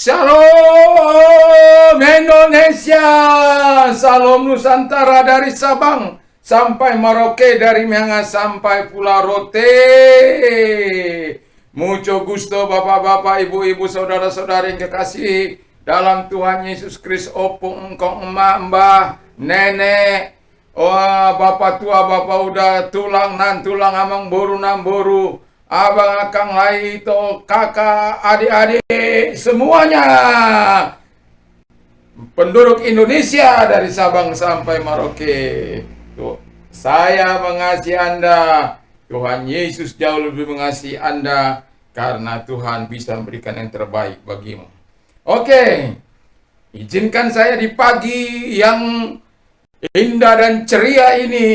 Shalom Indonesia, Salam Nusantara dari Sabang sampai Merauke, dari Miangas sampai Pulau Rote. Mucho gusto bapak-bapak, ibu-ibu, saudara-saudari yang kekasih dalam Tuhan Yesus Kristus, opung, engkong, emak, nenek, bapak tua, bapak udah, tulang nan tulang, amang boru nan boru, abang akang lai itu, kakak, adik-adik, semuanya penduduk Indonesia dari Sabang sampai Merauke. Tuh, saya mengasihi Anda. Tuhan Yesus jauh lebih mengasihi Anda karena Tuhan bisa memberikan yang terbaik bagimu. Oke, izinkan saya di pagi yang indah dan ceria ini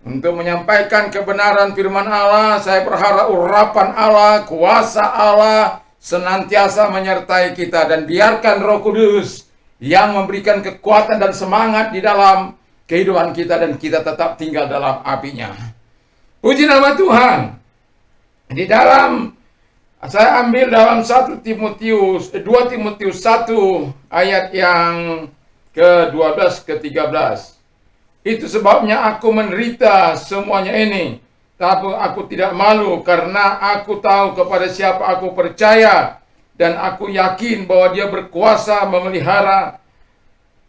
untuk menyampaikan kebenaran firman Allah. Saya berharap urapan Allah, kuasa Allah senantiasa menyertai kita, dan biarkan Roh Kudus yang memberikan kekuatan dan semangat di dalam kehidupan kita, dan kita tetap tinggal dalam apinya. Puji nama Tuhan. Di dalam, saya ambil dalam 2 Timotius 1 ayat yang ke-12 ke-13. Itu sebabnya aku menderita semuanya ini, tapi aku tidak malu, karena aku tahu kepada siapa aku percaya, dan aku yakin bahwa Dia berkuasa memelihara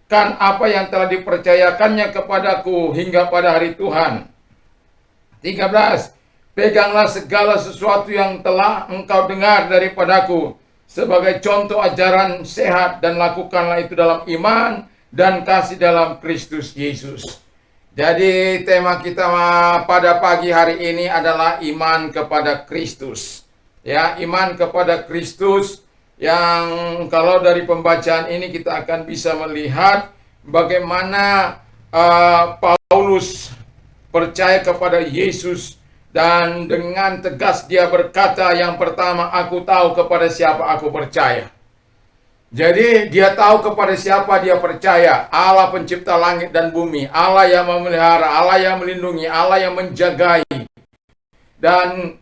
kan apa yang telah dipercayakannya kepadaku hingga pada hari Tuhan. 13. Peganglah segala sesuatu yang telah engkau dengar daripadaku sebagai contoh ajaran sehat, dan lakukanlah itu dalam iman dan kasih dalam Kristus Yesus. Jadi tema kita pada pagi hari ini adalah iman kepada Kristus. Ya, iman kepada Kristus, yang kalau dari pembacaan ini kita akan bisa melihat bagaimana Paulus percaya kepada Yesus, dan dengan tegas dia berkata, yang pertama, aku tahu kepada siapa aku percaya. Jadi dia tahu kepada siapa dia percaya. Allah pencipta langit dan bumi, Allah yang memelihara, Allah yang melindungi, Allah yang menjagai. Dan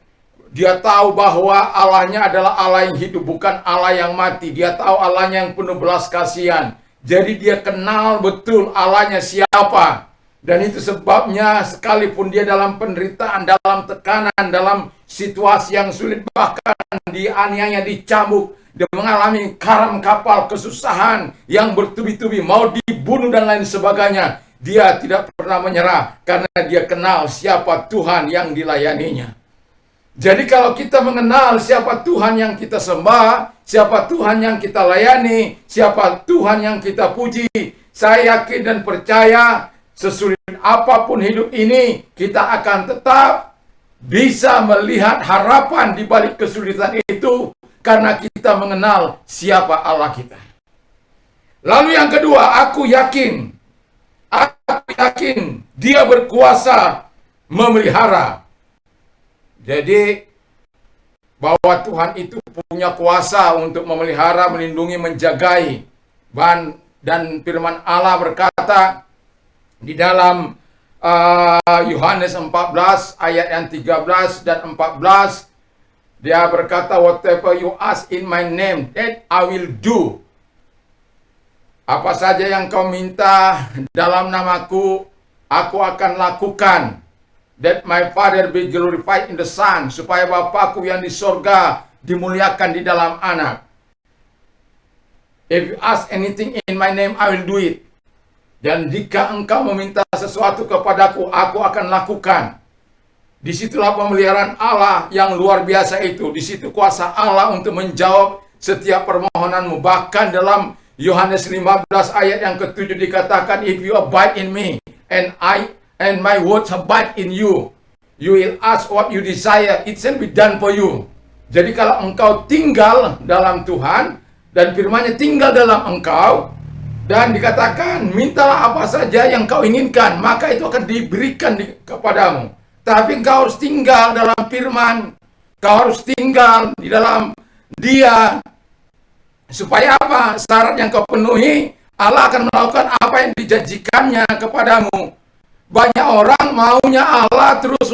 dia tahu bahwa Allahnya adalah Allah yang hidup, bukan Allah yang mati. Dia tahu Allahnya yang penuh belas kasihan. Jadi dia kenal betul Allahnya siapa. Dan itu sebabnya sekalipun dia dalam penderitaan, dalam tekanan, dalam situasi yang sulit, bahkan dianiaya, dicambuk, dia mengalami karam kapal, kesusahan yang bertubi-tubi, mau dibunuh dan lain sebagainya, dia tidak pernah menyerah karena dia kenal siapa Tuhan yang dilayaninya. Jadi kalau kita mengenal siapa Tuhan yang kita sembah, siapa Tuhan yang kita layani, siapa Tuhan yang kita puji, saya yakin dan percaya sesulit apapun hidup ini, kita akan tetap bisa melihat harapan di balik kesulitan itu, karena kita mengenal siapa Allah kita. Lalu yang kedua, aku yakin Dia berkuasa memelihara. Jadi bahwa Tuhan itu punya kuasa untuk memelihara, melindungi, menjagai. Dan firman Allah berkata di dalam Yohanes 14 ayat yang 13 dan 14, dia berkata, whatever you ask in my name, that I will do. Apa saja yang kau minta dalam namaku, aku akan lakukan. That my Father be glorified in the Son, supaya Bapakku yang di sorga dimuliakan di dalam anak. If you ask anything in my name, I will do it. Dan jika engkau meminta sesuatu kepadaku, aku akan lakukan. Disitulah pemeliharaan Allah yang luar biasa itu. Di situ kuasa Allah untuk menjawab setiap permohonanmu. Bahkan dalam Yohanes 15 ayat yang ke-7 dikatakan, if you abide in me, and my words abide in you, you will ask what you desire, it shall be done for you. Jadi kalau engkau tinggal dalam Tuhan, dan firman-Nya tinggal dalam engkau, dan dikatakan, mintalah apa saja yang kau inginkan, maka itu akan diberikan kepadamu. Tapi engkau harus tinggal dalam firman, kau harus tinggal di dalam Dia. Supaya apa? Syarat yang kau penuhi, Allah akan melakukan apa yang dijanjikannya kepadamu. Banyak orang maunya Allah terus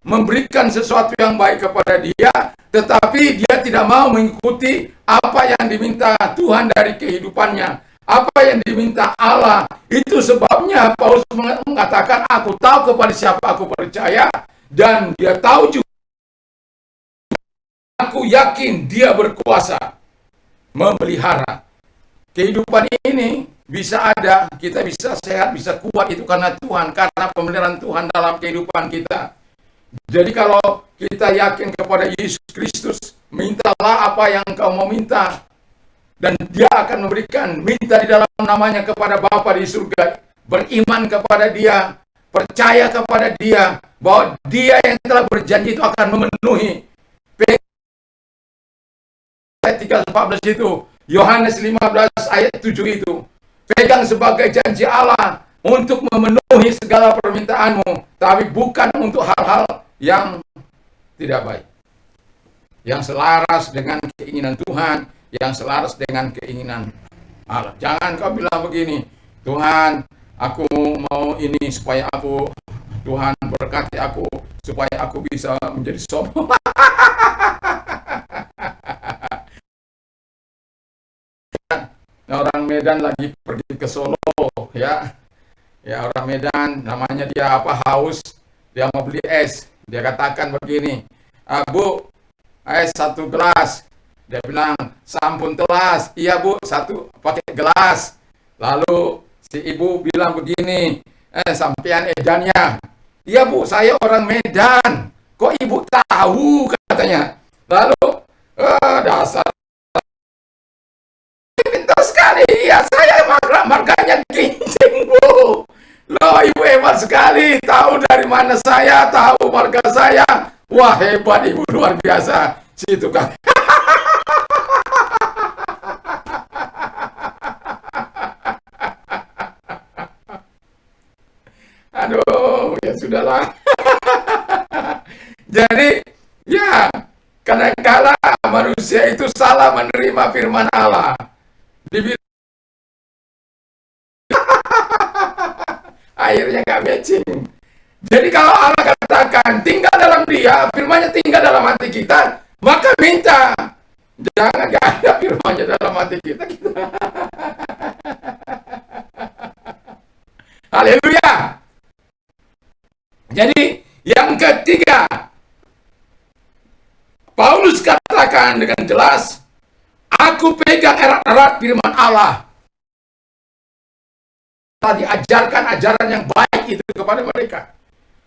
memberikan sesuatu yang baik kepada dia, tetapi dia tidak mau mengikuti apa yang diminta Tuhan dari kehidupannya, apa yang diminta Allah. Itu sebabnya Paulus mengatakan, aku tahu kepada siapa aku percaya, dan dia tahu juga, aku yakin dia berkuasa memelihara. Kehidupan ini bisa ada, kita bisa sehat, bisa kuat, itu karena Tuhan, karena pemeliharaan Tuhan dalam kehidupan kita. Jadi kalau kita yakin kepada Yesus Kristus, mintalah apa yang kau mau minta, dan dia akan memberikan. Minta di dalam namanya kepada Bapa di surga, beriman kepada dia, percaya kepada dia, bahwa dia yang telah berjanji itu akan memenuhi. Ayat 3:14 itu, Yohanes 15 ayat 7 itu, pegang sebagai janji Allah untuk memenuhi segala permintaanmu, tapi bukan untuk hal-hal yang tidak baik, yang selaras dengan keinginan Tuhan, yang selaras dengan keinginan Allah. Jangan kau bilang begini, Tuhan, aku mau ini supaya aku, Tuhan berkati aku supaya aku bisa menjadi sombong. Orang Medan lagi pergi ke Solo, ya orang Medan, namanya dia apa, haus, dia mau beli es, dia katakan begini, Bu, es 1 gelas. Dia bilang, sampun telas. Iya Bu, 1 pakai gelas. Lalu si ibu bilang begini, sampean edannya. Iya Bu, saya orang Medan. Kok ibu tahu, katanya. Lalu, dasar pintar sekali. Iya, saya marganya gincing Bu. Loh, ibu hebat sekali. Tahu dari mana saya, tahu marga saya. Wah, hebat ibu, luar biasa. Si tukang. Aduh, ya sudahlah. Jadi, ya, kadangkala manusia itu salah menerima firman Allah. Akhirnya nggak matching. Jadi kalau Allah katakan tinggal dalam dia, firman-Nya tinggal dalam hati kita, maka minta. Jangan nggak ada firman-Nya dalam hati kita. Haleluya. Jadi yang ketiga, Paulus katakan dengan jelas, aku pegang erat-erat firman Allah. Diajarkan ajaran yang baik itu kepada mereka.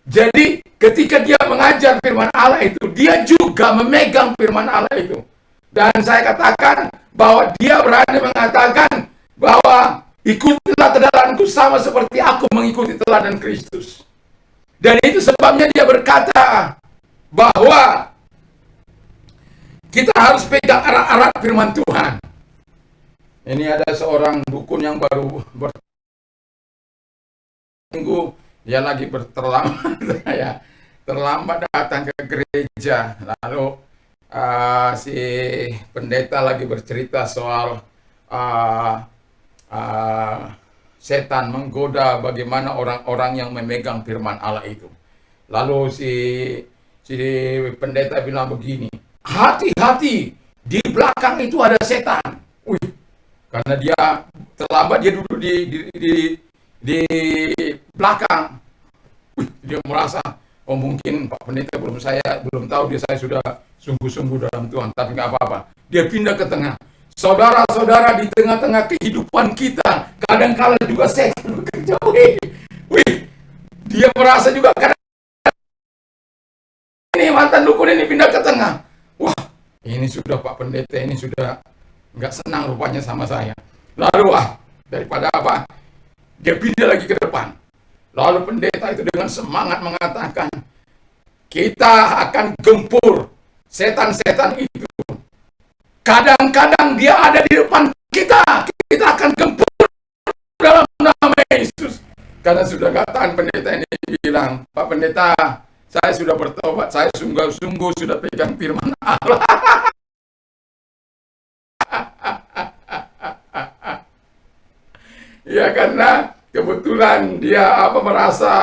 Jadi ketika dia mengajar firman Allah itu, dia juga memegang firman Allah itu. Dan saya katakan bahwa dia berani mengatakan bahwa ikutilah teladanku sama seperti aku mengikuti teladan Kristus. Dan itu sebabnya dia berkata bahwa kita harus pegang erat-erat firman Tuhan. Ini ada seorang dukun yang baru minggu, dia lagi terlambat datang ke gereja. Lalu si pendeta lagi bercerita soal setan menggoda bagaimana orang-orang yang memegang firman Allah itu. Lalu si pendeta bilang begini, hati-hati, di belakang itu ada setan. Karena dia terlambat, dia duduk di belakang. Dia merasa, oh mungkin Pak Pendeta belum tahu dia, saya sudah sungguh-sungguh dalam Tuhan, tapi nggak apa-apa. Dia pindah ke tengah. Saudara-saudara, di tengah-tengah kehidupan kita, kadang-kala juga setan bekerja. Dia merasa juga, karena ini mantan dukun ini pindah ke tengah. Wah, ini sudah Pak Pendeta, ini sudah nggak senang rupanya sama saya. Lalu daripada apa? Dia pindah lagi ke depan. Lalu pendeta itu dengan semangat mengatakan, kita akan gempur setan-setan itu. Kadang-kadang dia ada di depan kita. Kita akan gempur dalam nama Yesus. Karena sudah nggak tahan, pendeta ini bilang, Pak Pendeta, saya sudah bertobat, saya sungguh-sungguh sudah pegang firman Allah. Ya karena kebetulan dia merasa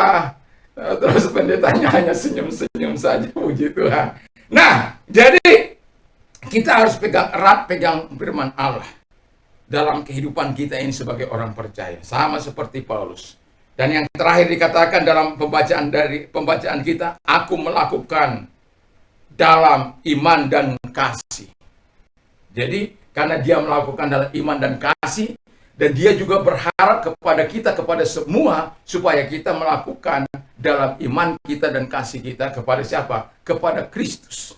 Terus pendetanya hanya senyum-senyum saja, puji Tuhan. Nah, jadi kita harus pegang erat, pegang firman Allah dalam kehidupan kita ini sebagai orang percaya, sama seperti Paulus. Dan yang terakhir dikatakan dalam pembacaan kita, aku melakukan dalam iman dan kasih. Jadi karena dia melakukan dalam iman dan kasih, dan dia juga berharap kepada kita, kepada semua, supaya kita melakukan dalam iman kita dan kasih kita kepada siapa? Kepada Kristus.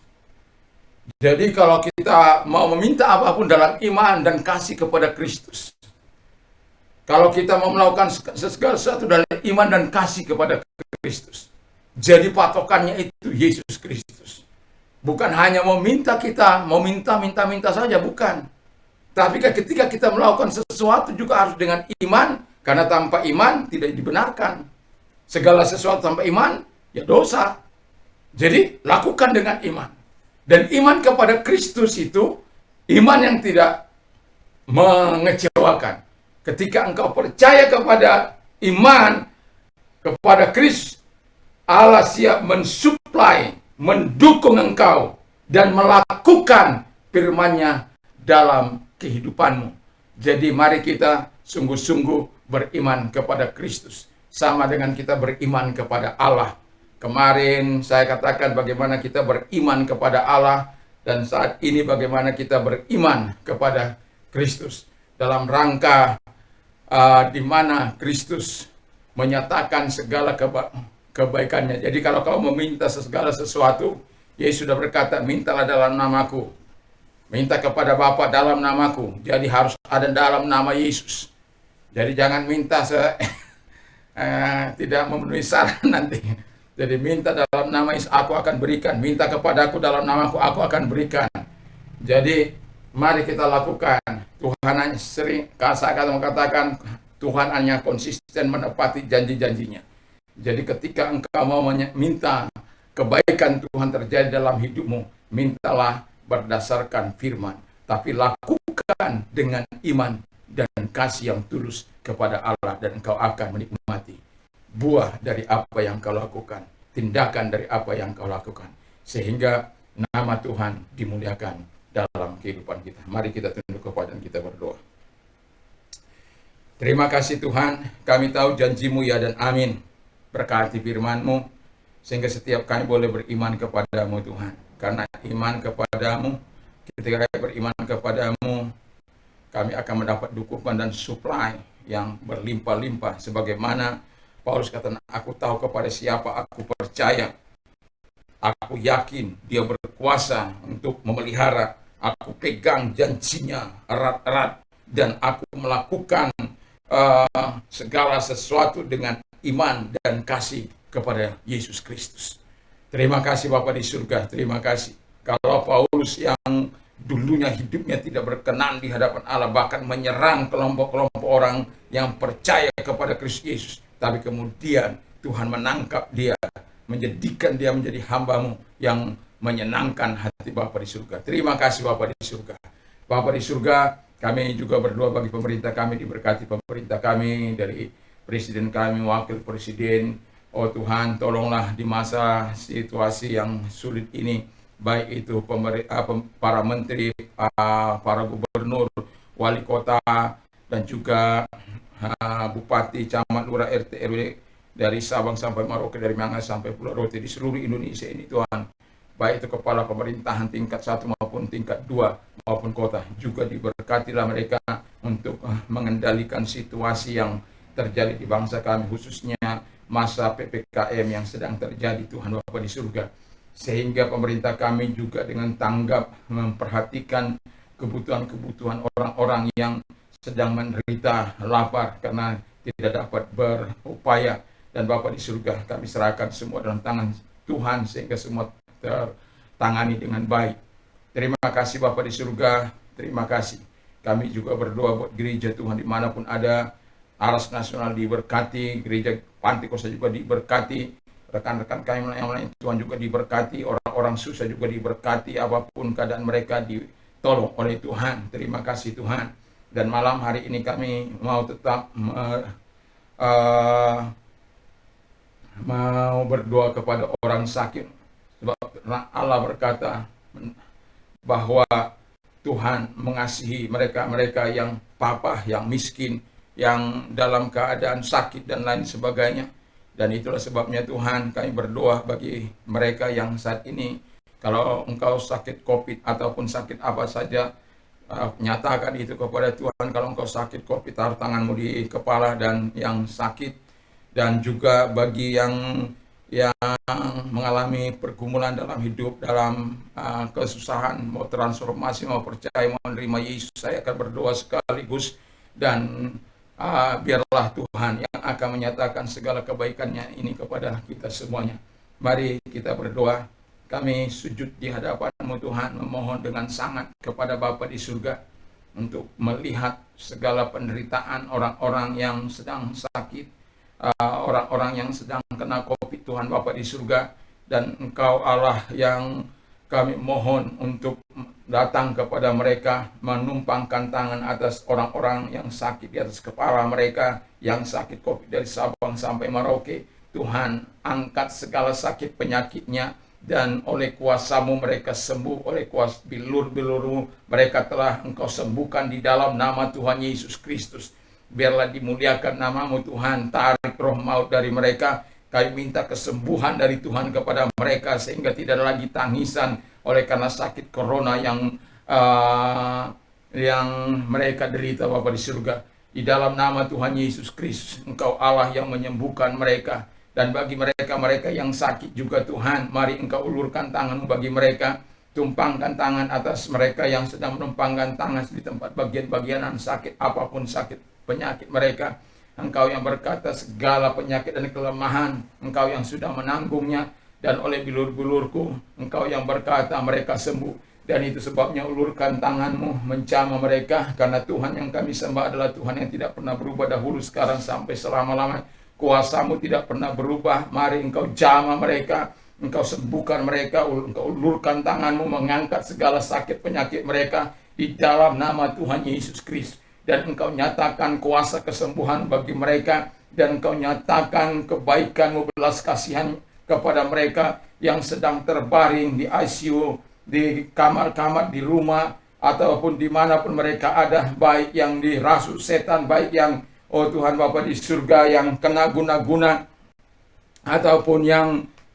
Jadi kalau kita mau meminta apapun dalam iman dan kasih kepada Kristus, kalau kita mau melakukan segala sesuatu dalam iman dan kasih kepada Kristus, jadi patokannya itu Yesus Kristus. Bukan hanya meminta kita, mau minta saja, bukan. Tapi ketika kita melakukan sesuatu juga harus dengan iman, karena tanpa iman tidak dibenarkan. Segala sesuatu tanpa iman, ya dosa. Jadi lakukan dengan iman. Dan iman kepada Kristus itu, iman yang tidak mengecewakan. Ketika engkau percaya kepada iman, kepada Kristus, Allah siap mensuplai, mendukung engkau, dan melakukan firman-Nya dalam kehidupanmu. Jadi mari kita sungguh-sungguh beriman kepada Kristus. Sama dengan kita beriman kepada Allah. Kemarin saya katakan bagaimana kita beriman kepada Allah, dan saat ini bagaimana kita beriman kepada Kristus. Dalam rangka di mana Kristus menyatakan segala kebaikannya. Jadi kalau kau meminta segala sesuatu, Yesus sudah berkata, mintalah dalam namaku. Minta kepada Bapa dalam namaku. Jadi harus ada dalam nama Yesus. Jadi jangan minta tidak memenuhi syarat nanti. Jadi minta dalam nama Yesus, aku akan berikan. Minta kepadaku dalam namaku, aku akan berikan. Jadi mari kita lakukan. Tuhan hanya sering saya mengatakan, Tuhan hanya konsisten menepati janji-janjinya. Jadi ketika engkau mau minta kebaikan Tuhan terjadi dalam hidupmu, mintalah berdasarkan firman, tapi lakukan dengan iman dan kasih yang tulus kepada Allah, dan engkau akan menikmati buah dari apa yang kau lakukan, tindakan dari apa yang kau lakukan, sehingga nama Tuhan dimuliakan dalam kehidupan kita. Mari kita tunduk kepada dan kita berdoa. Terima kasih Tuhan, kami tahu janji-Mu ya dan amin. Berkati firman-Mu, sehingga setiap kami boleh beriman kepadamu Tuhan. Karena iman kepadamu, ketika kami beriman kepadamu, kami akan mendapat dukungan dan supply yang berlimpah-limpah. Sebagaimana Paulus kata, aku tahu kepada siapa aku percaya. Aku yakin dia berkuasa untuk memelihara. Aku pegang janjinya erat-erat. Dan aku melakukan segala sesuatu dengan iman dan kasih kepada Yesus Kristus. Terima kasih Bapa di surga, terima kasih. Kalau Paulus yang dulunya hidupnya tidak berkenan di hadapan Allah, bahkan menyerang kelompok-kelompok orang yang percaya kepada Kristus Yesus, tapi kemudian Tuhan menangkap dia, menjadikan dia menjadi hamba-Mu yang menyenangkan hati Bapa di surga. Terima kasih Bapa di surga. Bapa di surga, kami juga berdoa bagi pemerintah kami, diberkati pemerintah kami, dari presiden kami, wakil presiden. Oh Tuhan, tolonglah di masa situasi yang sulit ini, baik itu para menteri, para gubernur, wali kota, dan juga bupati, camat, lurah, RT, RW, dari Sabang sampai Merauke, dari Manggas sampai Pulau Rote, di seluruh Indonesia ini Tuhan. Baik itu kepala pemerintahan tingkat 1 maupun tingkat 2 maupun kota, juga diberkatilah mereka untuk mengendalikan situasi yang terjadi di bangsa kami, khususnya masa PPKM yang sedang terjadi Tuhan Bapa di surga. Sehingga pemerintah kami juga dengan tanggap memperhatikan kebutuhan-kebutuhan orang-orang yang sedang menderita lapar karena tidak dapat berupaya. Dan Bapa di surga, kami serahkan semua dalam tangan Tuhan sehingga semua tertangani dengan baik. Terima kasih Bapa di surga, terima kasih. Kami juga berdoa buat gereja Tuhan dimanapun ada. Aras Nasional diberkati, gereja Pantekosta juga diberkati, rekan-rekan kami yang lain Tuhan juga diberkati, orang-orang susah juga diberkati, apapun keadaan mereka ditolong oleh Tuhan. Terima kasih Tuhan. Dan malam hari ini kami mau tetap mau berdoa kepada orang sakit. Sebab Allah berkata bahwa Tuhan mengasihi mereka-mereka yang papa, yang miskin, yang dalam keadaan sakit dan lain sebagainya. Dan itulah sebabnya Tuhan, kami berdoa bagi mereka yang saat ini, kalau engkau sakit COVID ataupun sakit apa saja, nyatakan itu kepada Tuhan. Kalau engkau sakit COVID, taruh tanganmu di kepala dan yang sakit. Dan juga bagi yang mengalami pergumulan dalam hidup, dalam kesusahan, mau transformasi, mau percaya, mau menerima Yesus, saya akan berdoa sekaligus. Dan biarlah Tuhan yang akan menyatakan segala kebaikannya ini kepada kita semuanya. Mari kita berdoa. Kami sujud di hadapan-Mu Tuhan, memohon dengan sangat kepada Bapa di surga untuk melihat segala penderitaan orang-orang yang sedang sakit, orang-orang yang sedang kena COVID, Tuhan Bapa di surga. Dan Engkau Allah yang kami mohon untuk datang kepada mereka, menumpangkan tangan atas orang-orang yang sakit di atas kepala mereka, yang sakit COVID dari Sabang sampai Merauke. Tuhan, angkat segala sakit penyakitnya, dan oleh kuasa-Mu mereka sembuh, oleh kuasa bilur-bilur-Mu mereka telah Engkau sembuhkan di dalam nama Tuhan Yesus Kristus. Biarlah dimuliakan nama-Mu Tuhan, tarik roh maut dari mereka. Kami minta kesembuhan dari Tuhan kepada mereka, sehingga tidak ada lagi tangisan oleh karena sakit corona yang mereka derita, Bapa di surga. Di dalam nama Tuhan Yesus Kristus, Engkau Allah yang menyembuhkan mereka. Dan bagi mereka-mereka yang sakit juga Tuhan, mari Engkau ulurkan tangan-Mu bagi mereka. Tumpangkan tangan atas mereka yang sedang menumpangkan tangan di tempat bagian-bagian sakit, apapun sakit penyakit mereka. Engkau yang berkata segala penyakit dan kelemahan, Engkau yang sudah menanggungnya. Dan oleh bilur-bilurku, Engkau yang berkata mereka sembuh. Dan itu sebabnya ulurkan tangan-Mu menjamah mereka. Karena Tuhan yang kami sembah adalah Tuhan yang tidak pernah berubah dahulu, sekarang, sampai selama-lamanya. Kuasa-Mu tidak pernah berubah. Mari Engkau jamah mereka, Engkau sembuhkan mereka, Engkau ulurkan tangan-Mu mengangkat segala sakit penyakit mereka di dalam nama Tuhan Yesus Kristus. Dan Engkau nyatakan kuasa kesembuhan bagi mereka, dan Engkau nyatakan kebaikan-Mu, belas kasihan kepada mereka yang sedang terbaring di ICU, di kamar-kamar, di rumah, ataupun dimanapun mereka ada, baik yang dirasuk setan, baik yang Tuhan Bapa di surga yang kena guna-guna, ataupun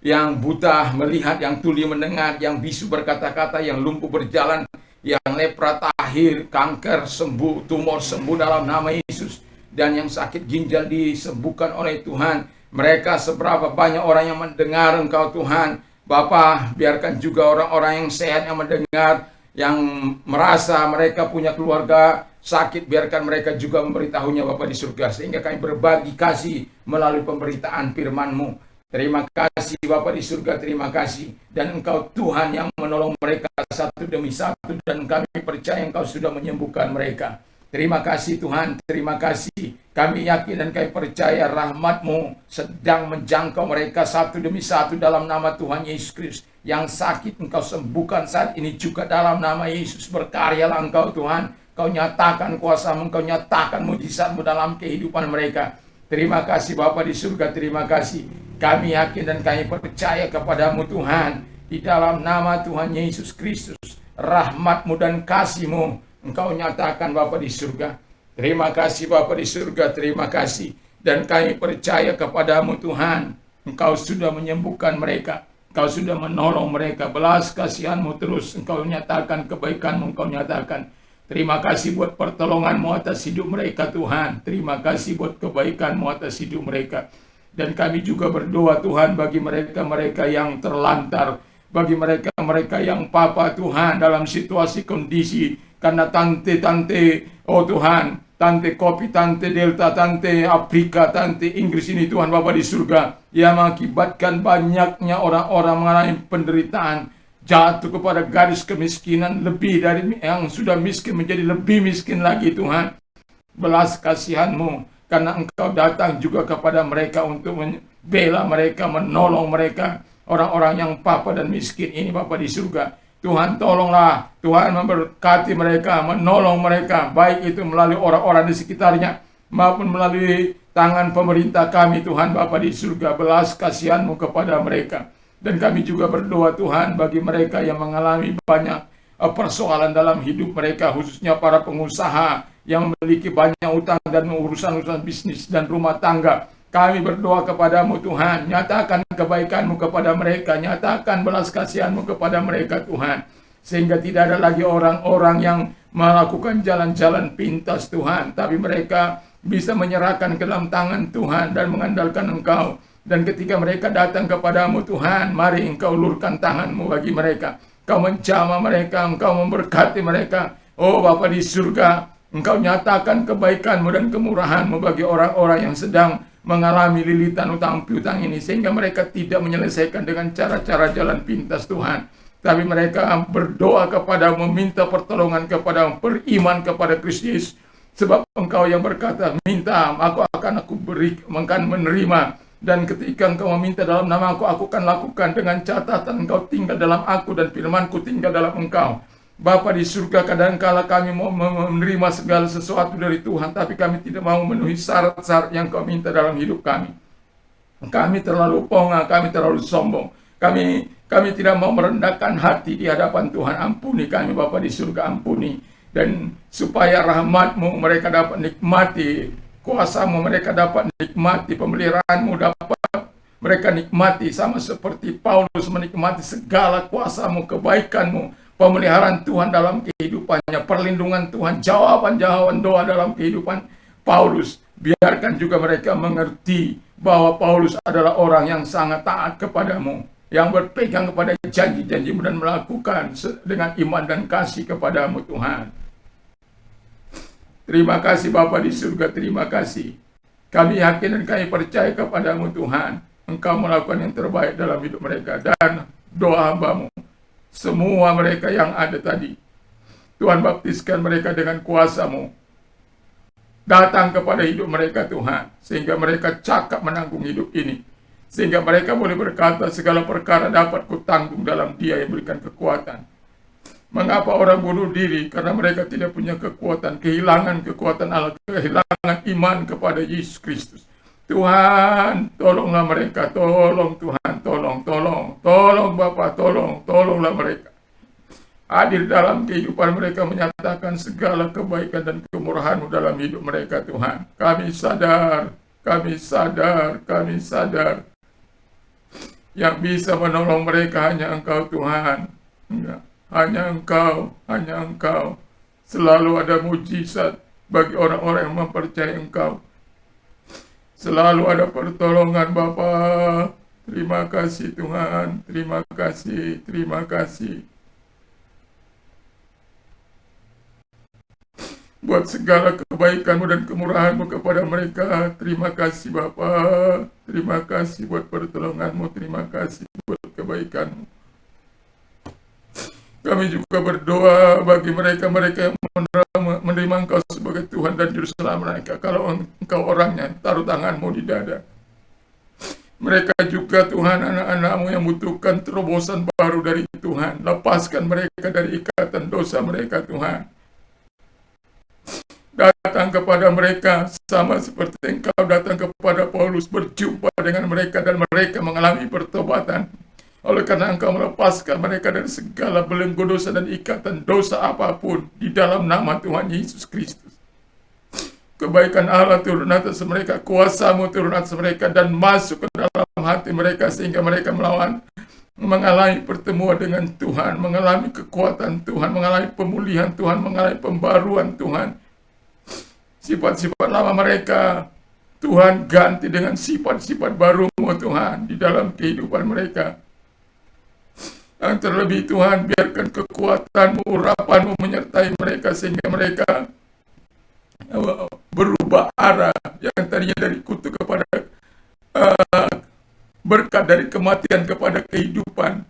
yang buta melihat, yang tuli mendengar, yang bisu berkata-kata, yang lumpuh berjalan, yang lepra tahir, kanker sembuh, tumor sembuh dalam nama Yesus. Dan yang sakit ginjal disembuhkan oleh Tuhan. Mereka seberapa banyak orang yang mendengar Engkau Tuhan. Bapa, biarkan juga orang-orang yang sehat yang mendengar, yang merasa mereka punya keluarga sakit, biarkan mereka juga memberitahunya Bapa di surga, sehingga kami berbagi kasih melalui pemberitaan firman-Mu. Terima kasih Bapa di surga, terima kasih. Dan Engkau Tuhan yang menolong mereka satu demi satu, dan kami percaya Engkau sudah menyembuhkan mereka. Terima kasih Tuhan, terima kasih. Kami yakin dan kami percaya rahmat-Mu sedang menjangkau mereka satu demi satu dalam nama Tuhan Yesus Kristus. Yang sakit Engkau sembuhkan saat ini juga dalam nama Yesus. Berkaryalah Engkau Tuhan, Kau nyatakan kuasa-Mu, Kau nyatakan mujizat-Mu dalam kehidupan mereka. Terima kasih Bapa di surga, terima kasih. Kami yakin dan kami percaya kepada-Mu Tuhan. Di dalam nama Tuhan Yesus Kristus, rahmat-Mu dan kasih-Mu Engkau nyatakan Bapa di surga. Terima kasih Bapa di surga, terima kasih. Dan kami percaya kepada-Mu Tuhan, Engkau sudah menyembuhkan mereka, Engkau sudah menolong mereka. Belas kasihan-Mu terus Engkau nyatakan, kebaikan-Mu Engkau nyatakan. Terima kasih buat pertolongan-Mu atas hidup mereka Tuhan. Terima kasih buat kebaikan-Mu atas hidup mereka. Dan kami juga berdoa Tuhan bagi mereka-mereka yang terlantar, bagi mereka-mereka yang papa Tuhan dalam situasi kondisi karena tante-tante, oh Tuhan, tante Kopi, tante Delta, tante Afrika, tante Inggris ini Tuhan Bapa di surga, yang mengakibatkan banyaknya orang-orang mengalami penderitaan, jatuh kepada garis kemiskinan, lebih dari yang sudah miskin menjadi lebih miskin lagi Tuhan. Belas kasihan-Mu, karena Engkau datang juga kepada mereka untuk membela mereka, menolong mereka, orang-orang yang papa dan miskin ini Bapa di surga. Tuhan tolonglah, Tuhan memberkati mereka, menolong mereka, baik itu melalui orang-orang di sekitarnya, maupun melalui tangan pemerintah kami Tuhan Bapa di surga, belas kasihan-Mu kepada mereka. Dan kami juga berdoa Tuhan bagi mereka yang mengalami banyak persoalan dalam hidup mereka, khususnya para pengusaha yang memiliki banyak utang dan urusan-urusan bisnis dan rumah tangga. Kami berdoa kepadamu Tuhan, nyatakan kebaikan-Mu kepada mereka, nyatakan belas kasihan-Mu kepada mereka Tuhan, sehingga tidak ada lagi orang-orang yang melakukan jalan-jalan pintas Tuhan, tapi mereka bisa menyerahkan ke dalam tangan Tuhan dan mengandalkan Engkau. Dan ketika mereka datang kepadamu Tuhan, mari Engkau ulurkan tangan-Mu bagi mereka. Engkau menjamah mereka, Engkau memberkati mereka. Oh Bapa di surga, Engkau nyatakan kebaikan-Mu dan kemurahan-Mu bagi orang-orang yang sedang mengalami lilitan utang piutang ini, sehingga mereka tidak menyelesaikan dengan cara-cara jalan pintas Tuhan, tapi mereka berdoa kepada, meminta pertolongan kepada, beriman kepada Kristus, sebab Engkau yang berkata, minta aku akan beri, akan menerima, dan ketika Engkau meminta dalam nama aku akan lakukan, dengan catatan Engkau tinggal dalam aku dan firman-Ku tinggal dalam Engkau. Bapa di surga, kadangkala kami mau menerima segala sesuatu dari Tuhan, tapi kami tidak mau memenuhi syarat-syarat yang Kau minta dalam hidup kami. Kami terlalu pongah, kami terlalu sombong. Kami tidak mau merendahkan hati di hadapan Tuhan. Ampuni kami Bapa di surga, ampuni. Dan supaya rahmat-Mu mereka dapat nikmati, kuasa-Mu mereka dapat nikmati, pemeliharaan-Mu dapat mereka nikmati, sama seperti Paulus menikmati segala kuasa-Mu, kebaikan-Mu, pemeliharaan Tuhan dalam kehidupannya, perlindungan Tuhan, jawaban-jawaban doa dalam kehidupan Paulus. Biarkan juga mereka mengerti bahwa Paulus adalah orang yang sangat taat kepadamu, yang berpegang kepada janji-janji-Mu dan melakukan dengan iman dan kasih kepadamu Tuhan. Terima kasih Bapa di surga, terima kasih. Kami yakin dan kami percaya kepadamu Tuhan. Engkau melakukan yang terbaik dalam hidup mereka. Dan doa hamba-Mu, semua mereka yang ada tadi, Tuhan baptiskan mereka dengan kuasa-Mu. Datang kepada hidup mereka Tuhan, sehingga mereka cakap menanggung hidup ini, sehingga mereka boleh berkata segala perkara dapat kutanggung dalam Dia yang berikan kekuatan. Mengapa orang bunuh diri? Karena mereka tidak punya kekuatan, kehilangan kekuatan Allah, kehilangan iman kepada Yesus Kristus. Tuhan, tolonglah mereka, tolong Tuhan, tolong Bapa, tolonglah mereka. Hadir dalam kehidupan mereka, menyatakan segala kebaikan dan kemurahan-Mu dalam hidup mereka Tuhan. Kami sadar, yang bisa menolong mereka hanya Engkau Tuhan. Hanya Engkau. Selalu ada mujizat bagi orang-orang yang mempercayai Engkau. Selalu ada pertolongan Bapa. Terima kasih Tuhan, terima kasih. Buat segala kebaikan-Mu dan kemurahan-Mu kepada mereka. Terima kasih Bapa. Terima kasih buat pertolongan-Mu, terima kasih buat kebaikan-Mu. Kami juga berdoa bagi mereka-mereka yang menerima Engkau sebagai Tuhan dan Juru Selamat mereka. Kalau Engkau orangnya, taruh tangan-Mu di dada. Mereka juga Tuhan, anak-anak-Mu yang membutuhkan terobosan baru dari Tuhan. Lepaskan mereka dari ikatan dosa mereka Tuhan. Datang kepada mereka sama seperti Engkau datang kepada Paulus, berjumpa dengan mereka dan mereka mengalami pertobatan. Oleh karena Engkau melepaskan mereka dari segala belenggu dosa dan ikatan dosa apapun di dalam nama Tuhan Yesus Kristus. Kebaikan Allah turun atas mereka, kuasa-Mu turun atas mereka dan masuk ke dalam hati mereka sehingga mereka mengalami pertemuan dengan Tuhan, mengalami kekuatan Tuhan, mengalami pemulihan Tuhan, mengalami pembaruan Tuhan. Sifat-sifat lama mereka Tuhan ganti dengan sifat-sifat baru-Mu Tuhan di dalam kehidupan mereka. Yang terlebih Tuhan, biarkan kekuatan-Mu, urapan-Mu menyertai mereka sehingga mereka berubah arah yang tadinya dari kutuk kepada berkat, dari kematian kepada kehidupan,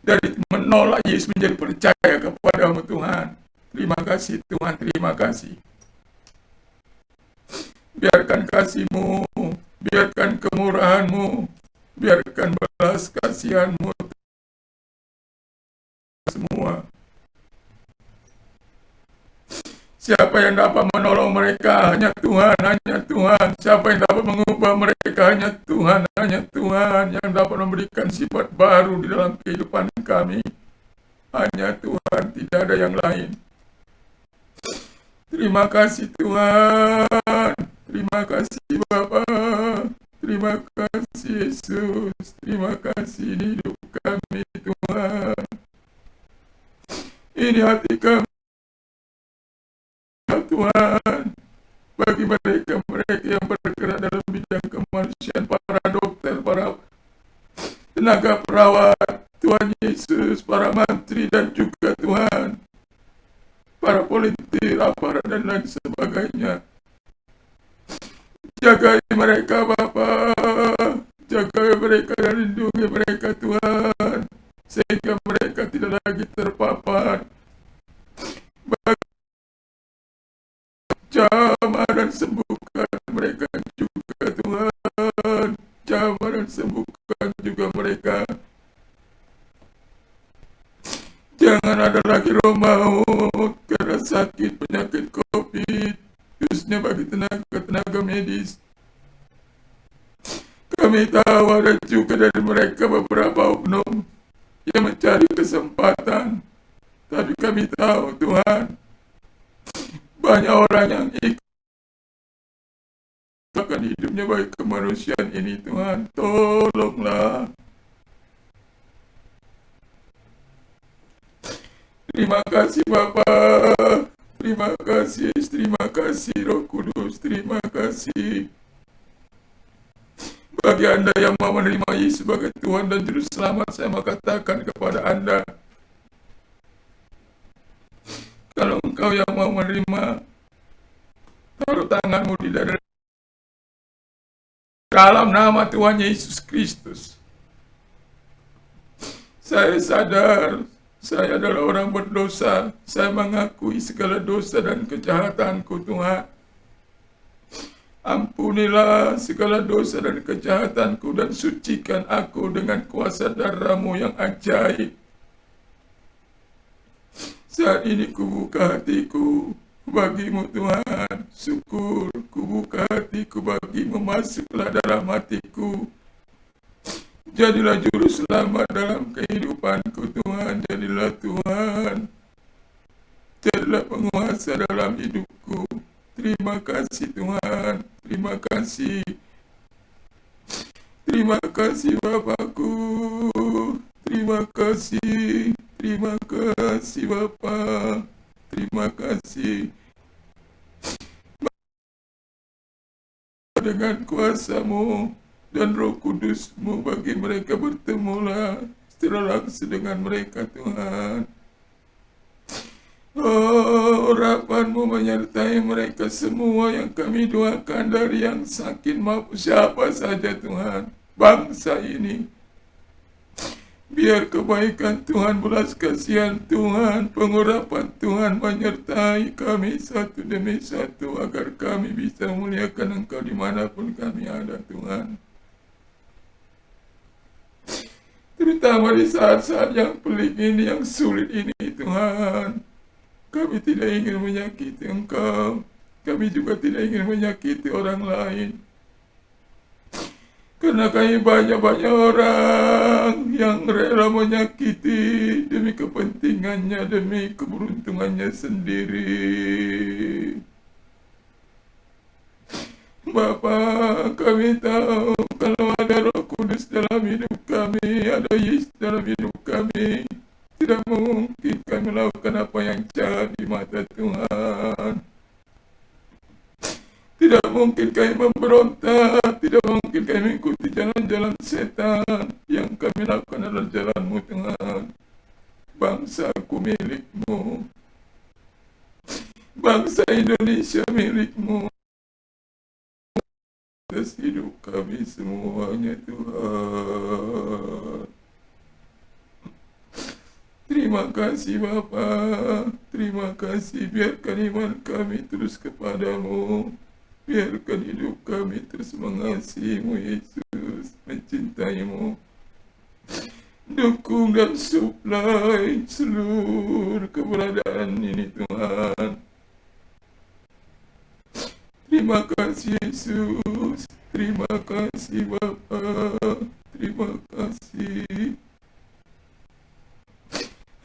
dari menolak Yesus menjadi percaya kepada-Mu Tuhan. Terima kasih Tuhan, terima kasih. Biarkan kasih-Mu, biarkan kemurahan-Mu, biarkan belas kasihan-Mu semua. Siapa yang dapat menolong mereka? Hanya Tuhan, hanya Tuhan. Siapa yang dapat mengubah mereka? Hanya Tuhan, hanya Tuhan. Yang dapat memberikan sifat baru di dalam kehidupan kami. Hanya Tuhan, tidak ada yang lain. Terima kasih Tuhan. Terima kasih Bapa. Terima kasih Yesus. Terima kasih di hidup kami Tuhan. Ini hati kami Tuhan. Bagi mereka yang bergerak dalam bidang kemanusiaan, para dokter, para tenaga perawat, Tuhan Yesus, para menteri dan juga Tuhan, para politik, aparat dan lain sebagainya. Jagai mereka Bapa, jagai mereka dan lindungi mereka Tuhan, sehingga mereka tidak lagi terpapar. Jamah dan sembuhkan mereka juga Tuhan. Jamah dan sembuhkan juga mereka. Jangan ada lagi roh maut karena sakit penyakit COVID, khususnya bagi tenaga medis. Kami tahu ada juga dari mereka beberapa oknum yang mencari kesempatan. Tapi kami tahu Tuhan, banyak orang yang ikut akan hidupnya bagi kemanusiaan ini Tuhan. Tolonglah. Terima kasih Bapa. Terima kasih Roh Kudus. Terima kasih. Bagi Anda yang mau menerima Yesus sebagai Tuhan dan Juru Selamat, saya mau katakan kepada Anda, kalau engkau yang mau menerima, taruh tanganmu di dada dalam nama Tuhan Yesus Kristus. Saya sadar saya adalah orang berdosa. Saya mengakui segala dosa dan kejahatanku Tuhan. Ampunilah segala dosa dan kejahatanku dan sucikan aku dengan kuasa darah-Mu yang ajaib. Saat ini kubuka hatiku bagi-Mu Tuhan. Syukur kubuka hatiku bagi-Mu, masuklah dalam hatiku. Jadilah juru selamat dalam kehidupanku Tuhan. Jadilah Tuhan. Jadilah penguasa dalam hidupku. Terima kasih Tuhan. Terima kasih. Terima kasih Bapakku. Terima kasih. Terima kasih Bapa. Terima kasih. Dengan kuasa-Mu dan Roh Kudus-Mu bagi mereka bertemulah secara langsung dengan mereka Tuhan. Oh, urapan-Mu menyertai mereka semua yang kami doakan, dari yang sakit maupun siapa saja Tuhan. Bangsa ini, biar kebaikan Tuhan, belas kasihan Tuhan, pengurapan Tuhan menyertai kami satu demi satu, agar kami bisa memuliakan Engkau dimanapun kami ada Tuhan. Terutama di saat-saat yang pelik ini, yang sulit ini Tuhan. Kami tidak ingin menyakiti Engkau. Kami juga tidak ingin menyakiti orang lain. Karena kami banyak orang yang rela menyakiti demi kepentingannya, demi keberuntungannya sendiri. Bapa, kami tahu kalau ada Roh Kudus dalam hidup kami, ada Yesus dalam hidup kami, tidak mungkin kami melakukan apa yang jahat di mata Tuhan. Tidak mungkin kami memberontak, tidak mungkin kami mengikuti jalan-jalan setan. Yang kami lakukan adalah jalan-Mu Tuhan. Bangsaku milik-Mu, bangsa Indonesia milik-Mu. Atas hidup kami semuanya Tuhan. Terima kasih Bapa. Terima kasih, biarkan iman kami terus kepadamu. Biarkan hidup kami terus mengasihi-Mu Yesus, mencintai-Mu. Dukung dan suplai seluruh keberadaan ini Tuhan. Terima kasih Yesus, terima kasih Bapa, terima kasih.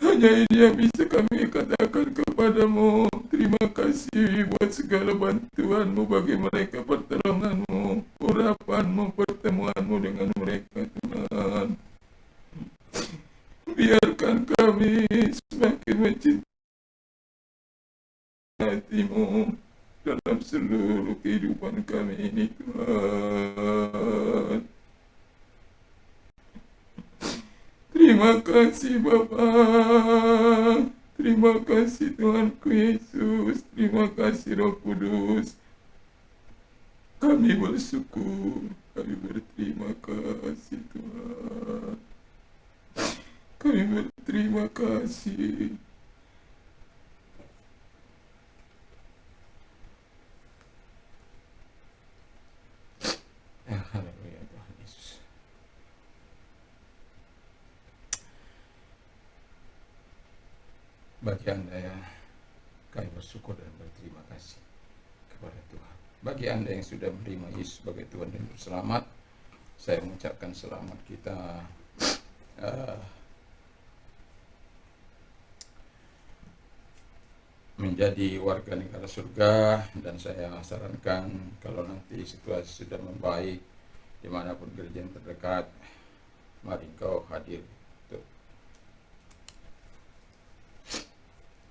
Hanya ini yang bisa kami katakan kepadamu. Terima kasih buat segala bantuanmu bagi mereka, pertolonganmu, urapanmu, pertemuanmu dengan mereka Tuhan. Biarkan kami semakin mencintai hatimu dalam seluruh kehidupan kami ini Tuhan. Terima kasih Bapa, terima kasih Tuhanku Yesus, terima kasih Roh Kudus. Kami bersyukur, kami berterima kasih Tuhan. Kami berterima kasih. Haleluya Tuhan Yesus. Bagi Anda ya, kami bersyukur dan berterima kasih kepada Tuhan. Bagi Anda yang sudah menerima Yesus sebagai Tuhan dan Juru Selamat, saya mengucapkan selamat kita menjadi warga negara surga. Dan saya sarankan kalau nanti situasi sudah membaik dimanapun gereja yang terdekat, mari kau hadir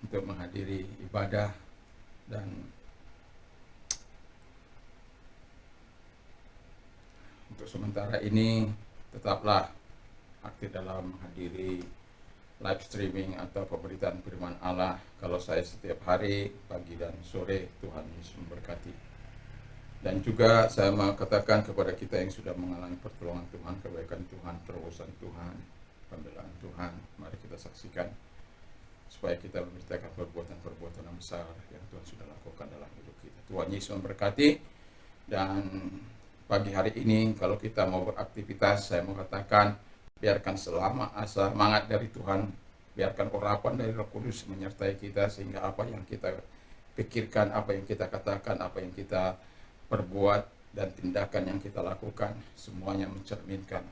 untuk menghadiri ibadah. Dan untuk sementara ini tetaplah aktif dalam menghadiri live streaming atau pemberitaan firman Allah. Kalau saya setiap hari pagi dan sore, Tuhan Yesus memberkati. Dan juga saya mau katakan kepada kita yang sudah mengalami pertolongan Tuhan, kebaikan Tuhan, terobosan Tuhan, pembelaan Tuhan, mari kita saksikan supaya kita memberitakan perbuatan-perbuatan yang besar yang Tuhan sudah lakukan dalam hidup kita. Tuhan Yesus memberkati. Dan pagi hari ini kalau kita mau beraktivitas, saya mau katakan biarkan semangat dari Tuhan, biarkan urapan dari Roh Kudus menyertai kita, sehingga apa yang kita pikirkan, apa yang kita katakan, apa yang kita perbuat, dan tindakan yang kita lakukan, semuanya mencerminkan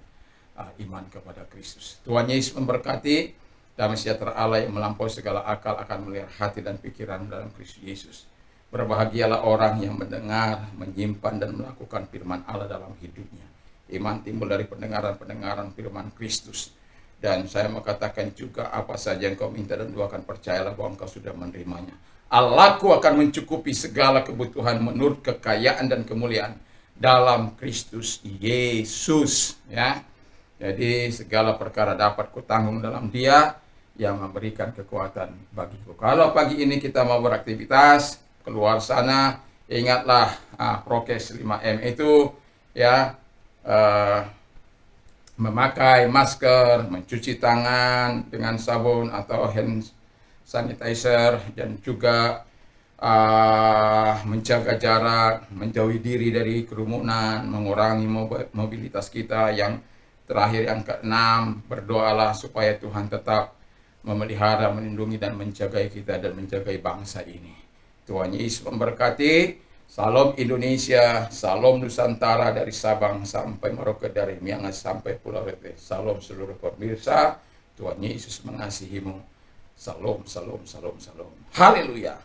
iman kepada Kristus. Tuhan Yesus memberkati. Damai sejahtera Allah yang melampaui segala akal akan melihara hati dan pikiran dalam Kristus Yesus. Berbahagialah orang yang mendengar, menyimpan, dan melakukan firman Allah dalam hidupnya. Iman timbul dari pendengaran firman Kristus. Dan saya mau katakan juga, apa saja yang kau minta dan doakan, percayalah bahwa engkau sudah menerimanya. Allahku akan mencukupi segala kebutuhan menurut kekayaan dan kemuliaan dalam Kristus Yesus. Ya, jadi segala perkara dapat kutanggung dalam Dia yang memberikan kekuatan bagiku. Kalau pagi ini kita mau beraktivitas keluar sana, ingatlah prokes 5M itu ya. Memakai masker, mencuci tangan dengan sabun atau hand sanitizer, dan juga menjaga jarak, menjauhi diri dari kerumunan, mengurangi mobilitas kita. Yang terakhir, yang keenam, berdoalah supaya Tuhan tetap memelihara, melindungi, dan menjagai kita dan menjagai bangsa ini. Tuhan Yesus memberkati. Salam Indonesia, salam Nusantara dari Sabang sampai Merauke, dari Miangas sampai Pulau Rote. Salam seluruh pemirsa, Tuhan Yesus mengasihimu. Salam, salam, salam, salam. Haleluya.